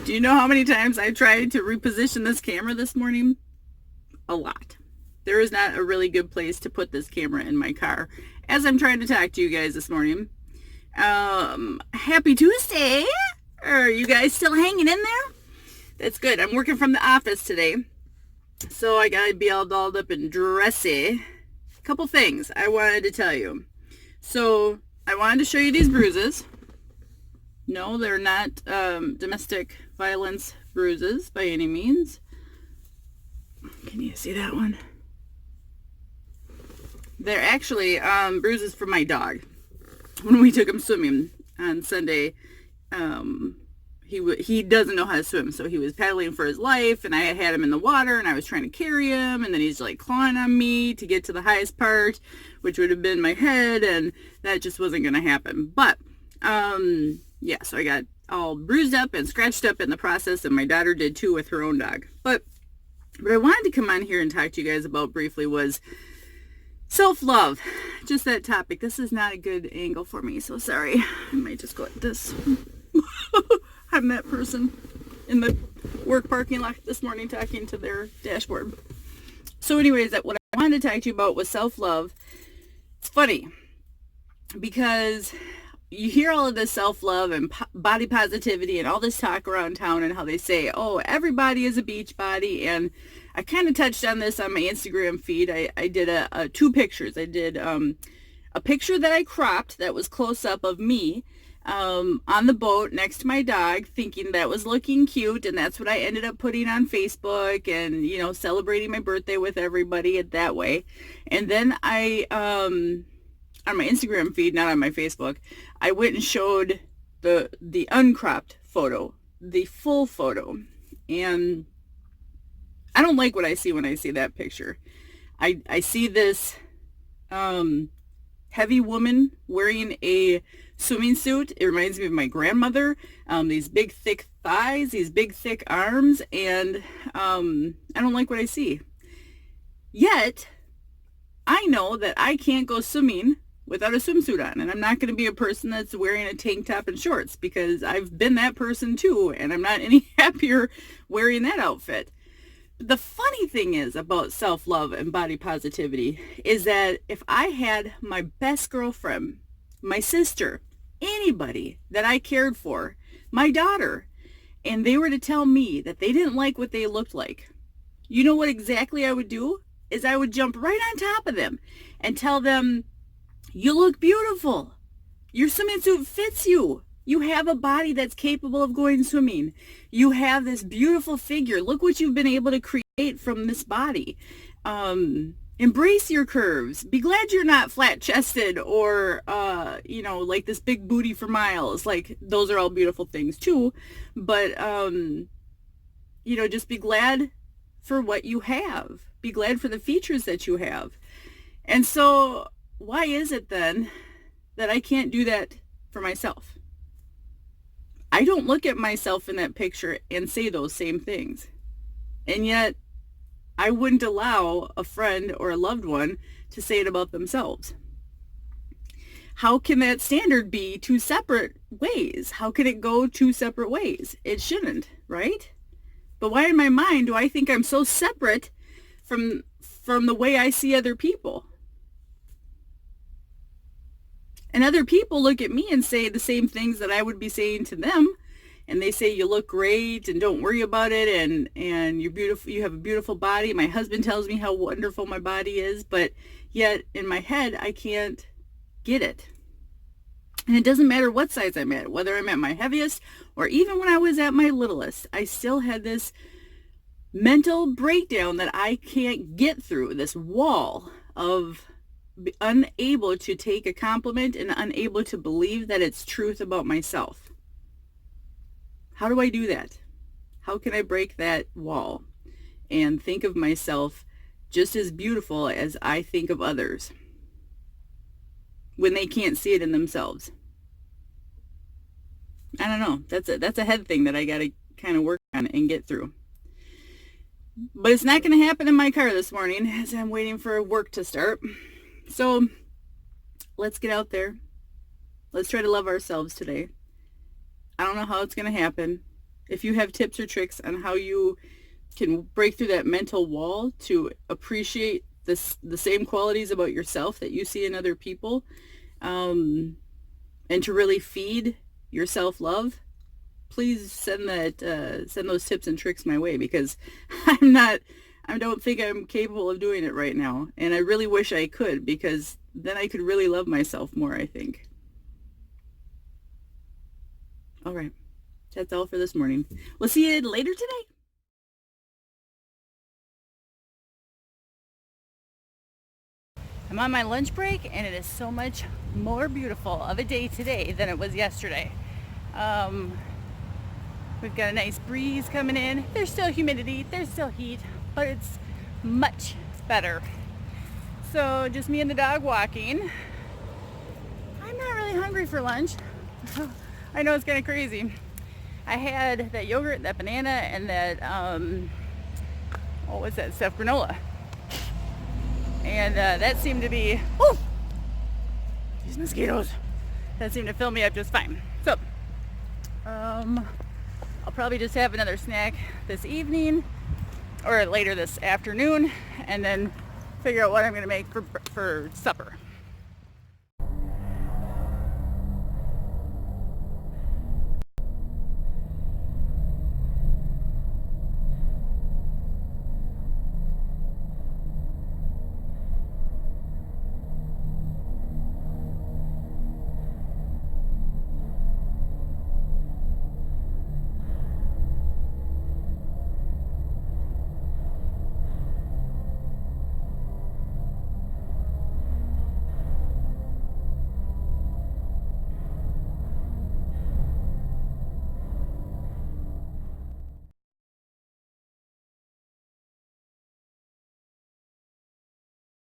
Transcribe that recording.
Do you know how many times I tried to reposition this camera this morning? A lot. There is not a really good place to put this camera in my car as I'm trying to talk to you guys this morning. Happy Tuesday. Are you guys still hanging in there? That's good. I'm working from the office today, so I gotta be all dolled up and dressy. A couple things I wanted to tell you. So I wanted to show you these bruises. No, they're not domestic violence bruises by any means. Can you see that one? They're actually bruises from my dog. When we took him swimming on Sunday, he doesn't know how to swim, so he was paddling for his life, and I had him in the water, and I was trying to carry him, and then he's like clawing on me to get to the highest part, which would have been my head, and that just wasn't going to happen. But yeah, so I got all bruised up and scratched up in the process, and my daughter did too with her own dog. But what I wanted to come on here and talk to you guys about briefly was self-love. Just that topic. This is not a good angle for me, so sorry. I might just go like this. I'm that person in the work parking lot this morning talking to their dashboard. So anyways, what I wanted to talk to you about was self-love. It's funny because you hear all of this self-love and body positivity and all this talk around town and how they say, oh, everybody is a beach body. And I kind of touched on this on my Instagram feed. I did two pictures. I did a picture that I cropped that was close up of me on the boat next to my dog, thinking that was looking cute, and that's what I ended up putting on Facebook and, you know, celebrating my birthday with everybody that way. And then I, on my Instagram feed, not on my Facebook, I went and showed the uncropped photo, the full photo, and I don't like what I see when I see that picture. I see this heavy woman wearing a swimming suit. It reminds me of my grandmother. These big thick thighs, these big thick arms, and I don't like what I see. Yet I know that I can't go swimming without a swimsuit on, and I'm not going to be a person that's wearing a tank top and shorts, because I've been that person too, and I'm not any happier wearing that outfit. The funny thing is about self-love and body positivity is that if I had my best girlfriend, my sister, anybody that I cared for, my daughter, and they were to tell me that they didn't like what they looked like, you know what exactly I would do? Is I would jump right on top of them and tell them, you look beautiful. Your swimming suit fits you. You have a body that's capable of going swimming. You have this beautiful figure. Look what you've been able to create from this body. Embrace your curves. Be glad you're not flat-chested or, you know, like this big booty for miles. Like, those are all beautiful things too. But, you know, just be glad for what you have. Be glad for the features that you have. And so why is it then that I can't do that for myself? I don't look at myself in that picture and say those same things. And yet I wouldn't allow a friend or a loved one to say it about themselves. How can that standard be two separate ways? How can it go two separate ways? It shouldn't, right? But why in my mind do I think I'm so separate from the way I see other people? And other people look at me and say the same things that I would be saying to them. And they say, you look great and don't worry about it. And you're beautiful. You have a beautiful body. My husband tells me how wonderful my body is. But yet in my head, I can't get it. And it doesn't matter what size I'm at, whether I'm at my heaviest or even when I was at my littlest. I still had this mental breakdown that I can't get through, this wall of unable to take a compliment and unable to believe that it's truth about myself. How do I do that? How can I break that wall and think of myself just as beautiful as I think of others when they can't see it in themselves? I don't know. That's a head thing that I got to kind of work on and get through. But it's not going to happen in my car this morning as I'm waiting for work to start. So let's get out there. Let's try to love ourselves today. I don't know how it's going to happen. if you have tips or tricks on how you can break through that mental wall to appreciate the same qualities about yourself that you see in other people, and to really feed your self-love, please send those tips and tricks my way, because I don't think I'm capable of doing it right now. And I really wish I could, because then I could really love myself more, I think. All right. That's all for this morning. We'll see you later today. I'm on my lunch break, and it is so much more beautiful of a day today than it was yesterday. We've got a nice breeze coming in. There's still humidity, there's still heat, but it's much better. So just me and the dog walking. I'm not really hungry for lunch. I know it's kind of crazy. I had that yogurt, that banana, and that, what was that stuff, granola. And that seemed to be, oh, these mosquitoes, that seemed to fill me up just fine. So, I'll probably just have another snack this evening or later this afternoon, and then figure out what I'm going to make for supper.